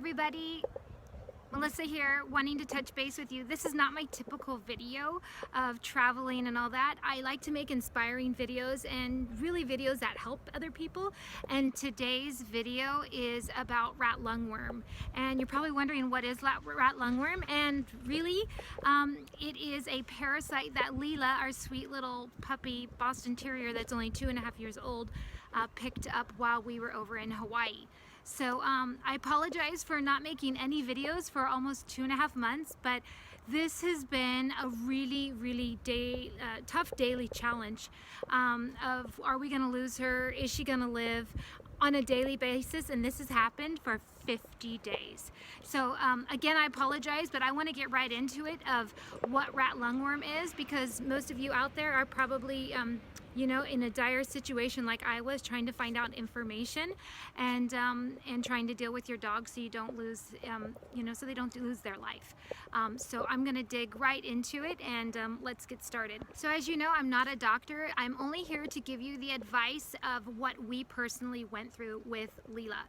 everybody, Melissa here, wanting to touch base with you. This is not my typical video of traveling and all that. I like to make inspiring videos and really videos that help other people. And today's video is about rat lungworm. And you're probably wondering, what is rat lungworm? And really, it is a parasite that Leila, our sweet little puppy Boston Terrier that's only 2.5 years old, picked up while we were over in Hawaii. So I apologize for not making any videos for almost 2.5 months, but this has been a really tough daily challenge of, are we gonna lose her? Is she gonna live? On a daily basis, and this has happened for 50 days. So again, I apologize, but I want to get right into it of what rat lungworm is, because most of you out there are probably you know, in a dire situation like I was, trying to find out information and trying to deal with your dog so you don't lose, you know, so they don't lose their life. So I'm gonna dig right into it, and let's get started. So as you know, I'm not a doctor. I'm only here to give you the advice of what we personally went through with Leila.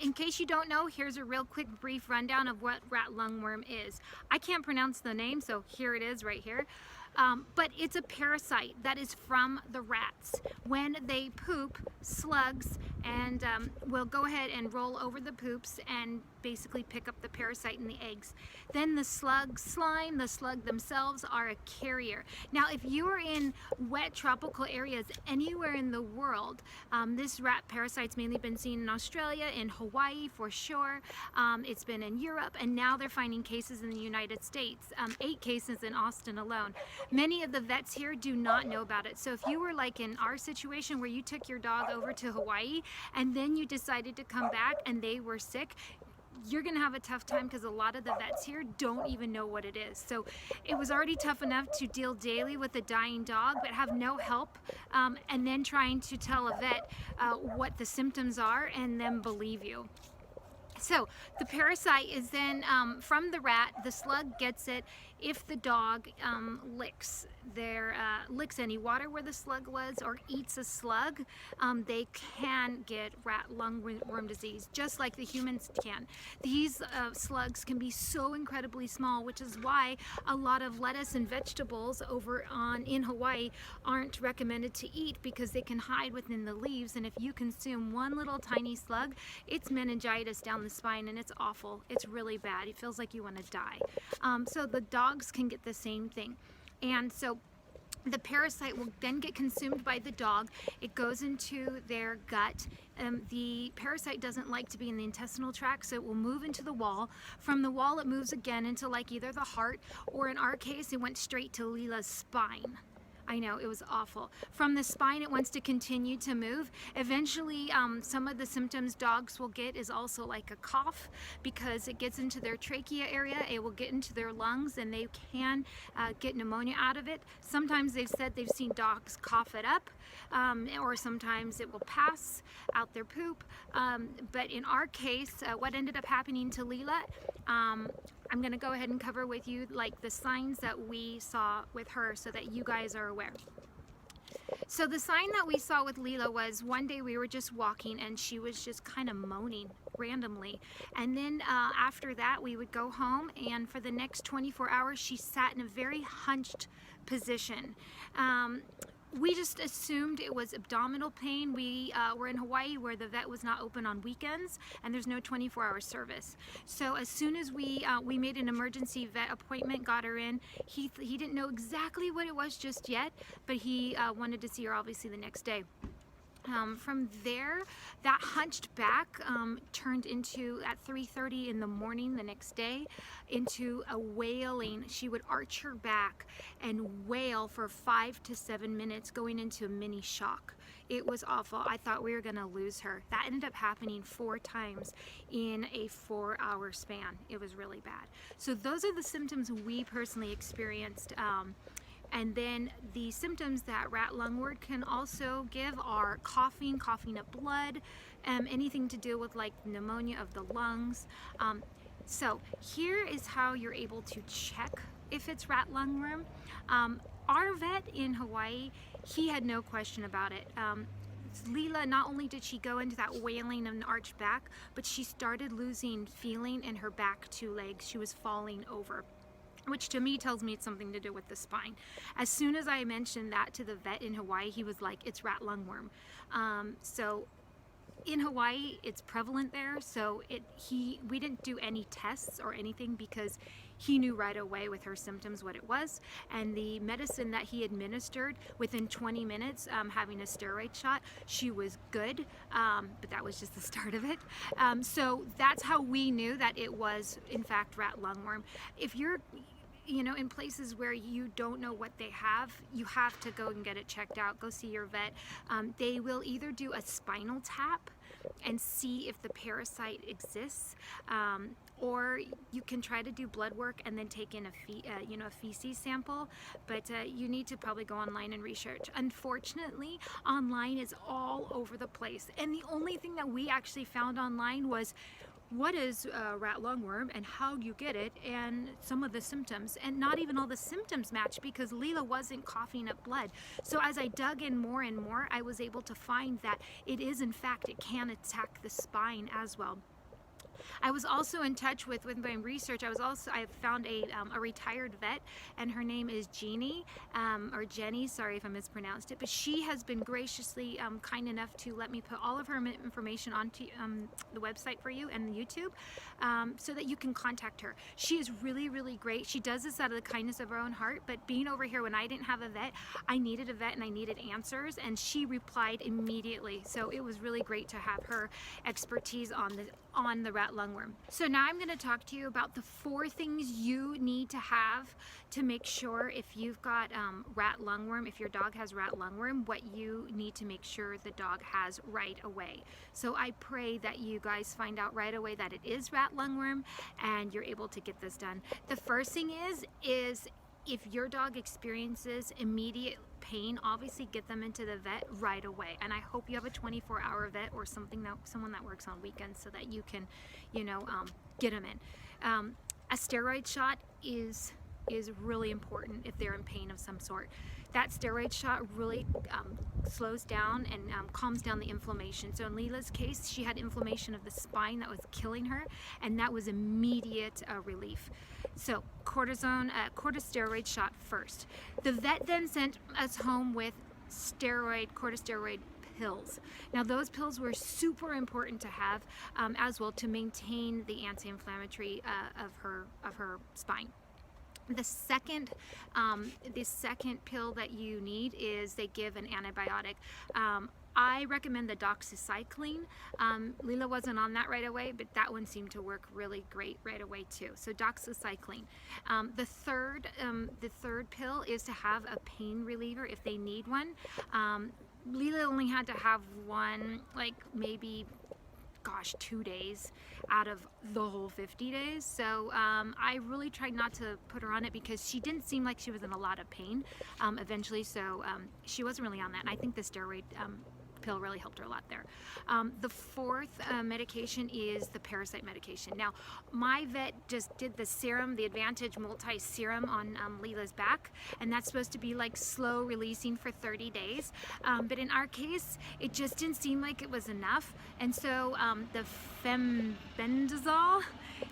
In case you don't know, here's a real quick brief rundown of what rat lungworm is. I can't pronounce the name, so here it is right here. But it's a parasite that is from the rats. When they poop, slugs and will go ahead and roll over the poops and basically pick up the parasite in the eggs. Then the slug slime, the slug themselves, are a carrier. Now, if you are in wet tropical areas anywhere in the world, this rat parasite's mainly been seen in Australia, in Hawaii for sure. It's been in Europe, and now they're finding cases in the United States, 8 cases in Austin alone. Many of the vets here do not know about it. So if you were like in our situation where you took your dog over to Hawaii and then you decided to come back and they were sick, you're gonna have a tough time, because a lot of the vets here don't even know what it is. So it was already tough enough to deal daily with a dying dog, but have no help, and then trying to tell a vet what the symptoms are and then believe you. So the parasite is then from the rat. The slug gets it if the dog licks any water where the slug was, or eats a slug. They can get rat lungworm disease, just like the humans can. These slugs can be so incredibly small, which is why a lot of lettuce and vegetables over in Hawaii aren't recommended to eat, because they can hide within the leaves, and if you consume one little tiny slug, it's meningitis down the spine, and it's awful. It's really bad. It feels like you want to die. So the dogs can get the same thing, and so the parasite will then get consumed by the dog. It goes into their gut. The parasite doesn't like to be in the intestinal tract, so it will move into the wall. From the wall, it moves again into like either the heart, or in our case, it went straight to Leila's spine. I know, it was awful. From the spine, it wants to continue to move. Eventually, some of the symptoms dogs will get is also like a cough, because it gets into their trachea area. It will get into their lungs, and they can get pneumonia out of it. Sometimes they've said they've seen dogs cough it up, or sometimes it will pass out their poop. But in our case, what ended up happening to Leila, I'm gonna go ahead and cover with you like the signs that we saw with her, so that you guys are aware. So the sign that we saw with Leila was, one day we were just walking and she was just kind of moaning randomly. And then after that, we would go home, and for the next 24 hours, she sat in a very hunched position. We just assumed it was abdominal pain. We were in Hawaii, where the vet was not open on weekends, and there's no 24-hour service. So as soon as we made an emergency vet appointment, got her in, he didn't know exactly what it was just yet, but he wanted to see her obviously the next day. From there, that hunched back turned into, at 3:30 in the morning the next day, into a wailing. She would arch her back and wail for 5 to 7 minutes, going into a mini shock. It was awful. I thought we were gonna lose her. That ended up happening 4 times in a 4-hour span. It was really bad. So those are the symptoms we personally experienced. And then the symptoms that rat lungworm can also give are coughing up blood, anything to do with like pneumonia of the lungs. So here is how you're able to check if it's rat lungworm. Our vet in Hawaii, he had no question about it. Leila, not only did she go into that wailing and arched back, but she started losing feeling in her back 2 legs. She was falling over, which to me tells me it's something to do with the spine. As soon as I mentioned that to the vet in Hawaii, he was like, it's rat lungworm. So in Hawaii, it's prevalent there, so we didn't do any tests or anything because he knew right away with her symptoms what it was, and the medicine that he administered within 20 minutes, having a steroid shot, she was good, but that was just the start of it. So that's how we knew that it was in fact rat lungworm. If you're in places where you don't know what they have, you have to go and get it checked out. Go see your vet. They will either do a spinal tap and see if the parasite exists, or you can try to do blood work and then take in a feces sample, but you need to probably go online and research. Unfortunately, online is all over the place, and the only thing that we actually found online was what is rat lungworm and how you get it and some of the symptoms, and not even all the symptoms match because Leila wasn't coughing up blood. So as I dug in more and more, I was able to find that it can attack the spine as well. I was also in touch with my research. I found a retired vet, and her name is Jenee, or Jenny, sorry if I mispronounced it, but she has been graciously kind enough to let me put all of her information onto the website for you and YouTube, so that you can contact her. She is really, really great. She does this out of the kindness of her own heart, but being over here when I didn't have a vet, I needed a vet and I needed answers, and she replied immediately. So it was really great to have her expertise on the rat lungworm. So now I'm going to talk to you about the 4 things you need to have to make sure if you've got rat lungworm, if your dog has rat lungworm, what you need to make sure the dog has right away. So I pray that you guys find out right away that it is rat lungworm and you're able to get this done. The first thing is if your dog experiences immediate pain, obviously get them into the vet right away. And I hope you have a 24-hour vet or someone that works on weekends so that you can, get them in. A steroid shot is really important if they're in pain of some sort. That steroid shot really slows down and calms down the inflammation. So in Leila's case, she had inflammation of the spine that was killing her, and that was immediate relief. So corticosteroid shot first. The vet then sent us home with corticosteroid pills. Now those pills were super important to have as well to maintain the anti-inflammatory of her spine. The second pill that you need is they give an antibiotic. I recommend the doxycycline. Leila wasn't on that right away, but that one seemed to work really great right away too. So doxycycline. The third pill is to have a pain reliever if they need one. Leila only had to have one, like maybe 2 days out of the whole 50 days. So I really tried not to put her on it because she didn't seem like she was in a lot of pain eventually, so she wasn't really on that. And I think the steroid pill really helped her a lot there. The fourth medication is the parasite medication. Now, my vet just did the serum, the Advantage multi-serum on Leila's back, and that's supposed to be like slow releasing for 30 days. But in our case, it just didn't seem like it was enough, and so the fembendazole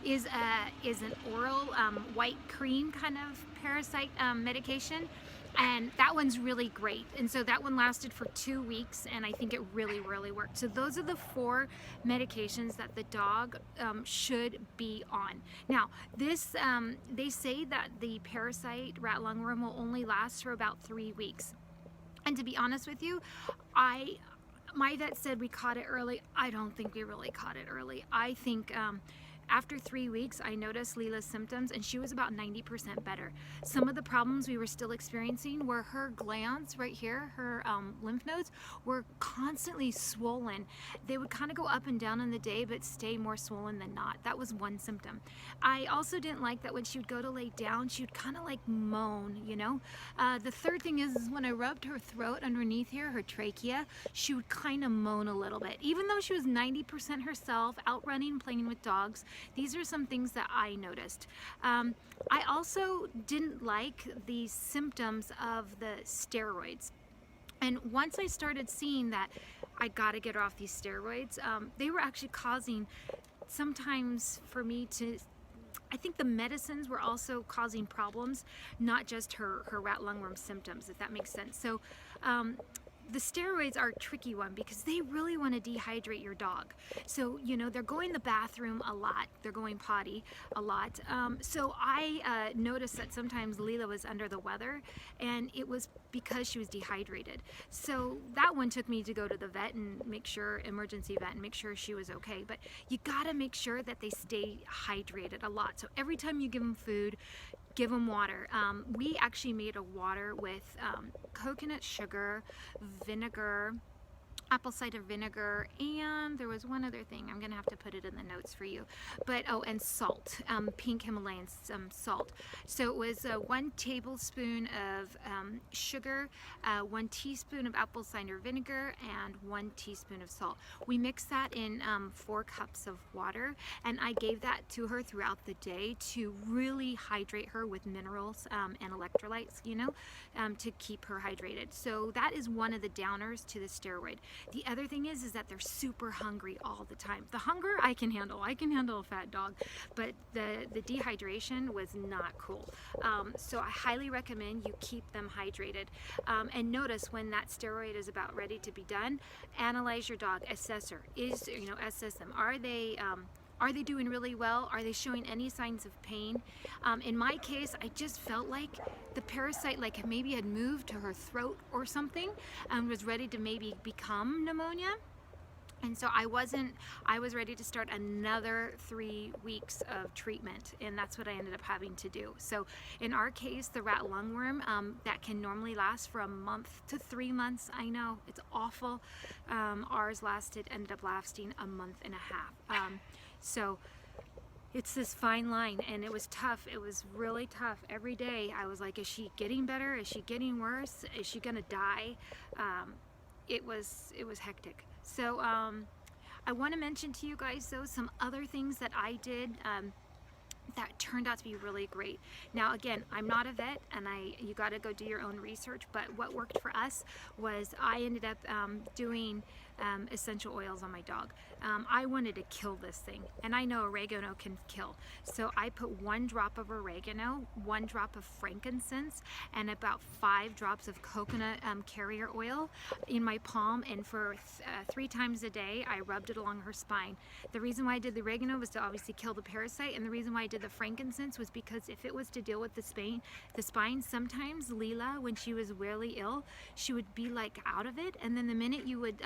is an oral white cream kind of parasite medication. And that one's really great. And so that one lasted for 2 weeks, and I think it really, really worked. So those are the 4 medications that the dog should be on. Now, this they say that the parasite rat lungworm will only last for about 3 weeks. And to be honest with you, my vet said we caught it early. I don't think we really caught it early. I think after 3 weeks, I noticed Leila's symptoms, and she was about 90% better. Some of the problems we were still experiencing were her glands right here, her lymph nodes, were constantly swollen. They would kind of go up and down in the day, but stay more swollen than not. That was one symptom. I also didn't like that when she would go to lay down, she would kind of like moan, The third thing is when I rubbed her throat underneath here, her trachea, she would kind of moan a little bit. Even though she was 90% herself, out running, playing with dogs, these are some things that I noticed. I also didn't like the symptoms of the steroids. And once I started seeing that I gotta get her off these steroids, they were actually causing sometimes for me to, I think the medicines were also causing problems, not just her rat lungworm symptoms, if that makes sense. So the steroids are a tricky one because they really want to dehydrate your dog. So, you know, they're going to the bathroom a lot. They're going potty a lot. So I noticed that sometimes Leila was under the weather, and it was because she was dehydrated. So that one took me to go to the vet and make sure, emergency vet, and make sure she was okay. But you got to make sure that they stay hydrated a lot. So every time you give them food, give them water. We actually made a water with coconut sugar, vinegar, apple cider vinegar, and there was one other thing. I'm gonna have to put it in the notes for you. But oh, and salt, pink Himalayan salt. So it was 1 tablespoon of sugar, 1 teaspoon of apple cider vinegar, and 1 teaspoon of salt. We mixed that in 4 cups of water, and I gave that to her throughout the day to really hydrate her with minerals and electrolytes, you know, to keep her hydrated. So that is one of the downers to the steroid. The other thing is that they're super hungry all the time. The hunger I can handle. I can handle a fat dog, but the dehydration was not cool. So I highly recommend you keep them hydrated. And notice when that steroid is about ready to be done, analyze your dog, assess her. Assess them. Are they doing really well? Are they showing any signs of pain? In my case, I just felt like the parasite maybe had moved to her throat or something and was ready to maybe become pneumonia. And so I was ready to start another 3 weeks of treatment, and that's what I ended up having to do. So in our case, the rat lungworm, that can normally last for a month to 3 months. I know, it's awful. Ours ended up lasting a month and a half. So it's this fine line, and it was tough. It was really tough. Every day I was like, is she getting better? Is she getting worse? Is she gonna die? It was hectic. So I want to mention to you guys though some other things that I did that turned out to be really great. Now again, I'm not a vet, and you got to go do your own research, but what worked for us was I ended up doing essential oils on my dog. I wanted to kill this thing, and I know oregano can kill. So I put 1 drop of oregano, 1 drop of frankincense, and about 5 drops of coconut carrier oil in my palm, and for 3 times a day I rubbed it along her spine. The reason why I did the oregano was to obviously kill the parasite, and the reason why I did the frankincense was because if it was to deal with the spine, sometimes Leila, when she was really ill, she would be like out of it, and then the minute you would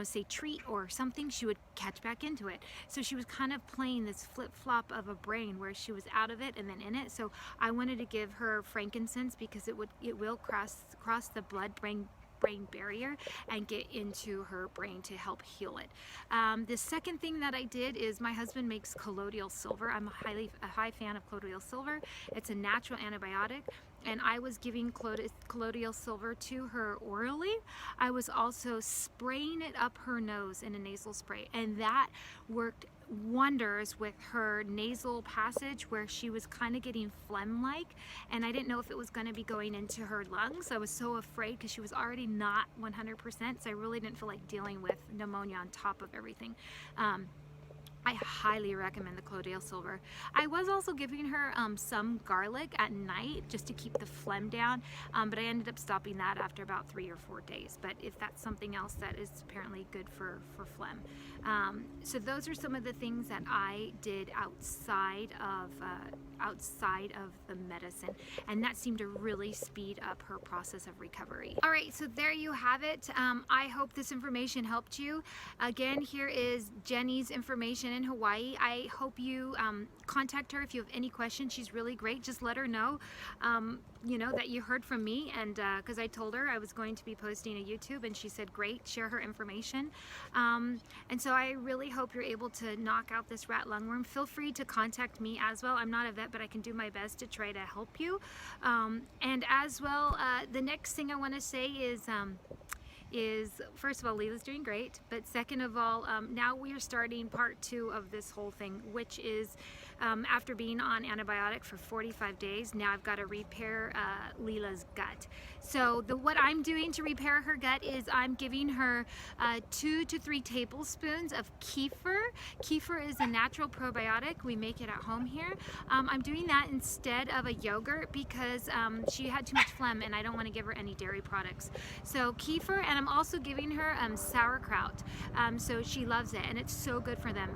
say treat or something, she would catch back into it. So she was kind of playing this flip-flop of a brain where she was out of it and then in it. So I wanted to give her frankincense because it will cross the blood-brain barrier and get into her brain to help heal it. The second thing that I did is my husband makes colloidal silver. I'm a high fan of colloidal silver. It's a natural antibiotic, and I was giving colloidal silver to her orally. I was also spraying it up her nose in a nasal spray, and that worked wonders with her nasal passage where she was kind of getting phlegm-like, and I didn't know if it was going to be going into her lungs. I was so afraid because she was already not 100%, so I really didn't feel like dealing with pneumonia on top of everything. I highly recommend the colloidal silver. I was also giving her some garlic at night just to keep the phlegm down, but I ended up stopping that after about 3 or 4 days. But if that's something else that is apparently good for phlegm. So those are some of the things that I did outside of the medicine, and that seemed to really speed up her process of recovery. All right, so there you have it. I hope this information helped you. Again, here is Jenee's information in Hawaii. I hope you contact her if you have any questions. She's really great. Just let her know that you heard from me, and because I told her I was going to be posting a YouTube, and she said great, share her information. And so I really hope you're able to knock out this rat lungworm. Feel free to contact me as well. I'm not a vet, but I can do my best to try to help you. And as well, the next thing I want to say is is, first of all, Leila's doing great, but second of all, now we are starting part 2 of this whole thing, which is after being on antibiotic for 45 days, now I've got to repair Leila's gut. So what I'm doing to repair her gut is I'm giving her 2 to 3 tablespoons of kefir. Kefir is a natural probiotic. We make it at home here. I'm doing that instead of a yogurt because she had too much phlegm and I don't want to give her any dairy products. So kefir, and I'm also giving her sauerkraut. So she loves it and it's so good for them.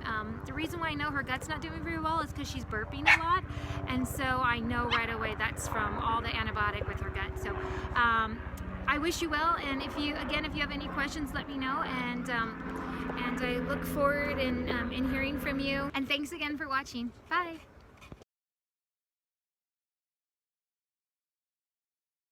The reason why I know her gut's not doing very well is because she's burping a lot, and so I know right away that's from all the antibiotic with her gut. So I wish you well, and if you have any questions, let me know, and I look forward in hearing from you. And thanks again for watching. Bye.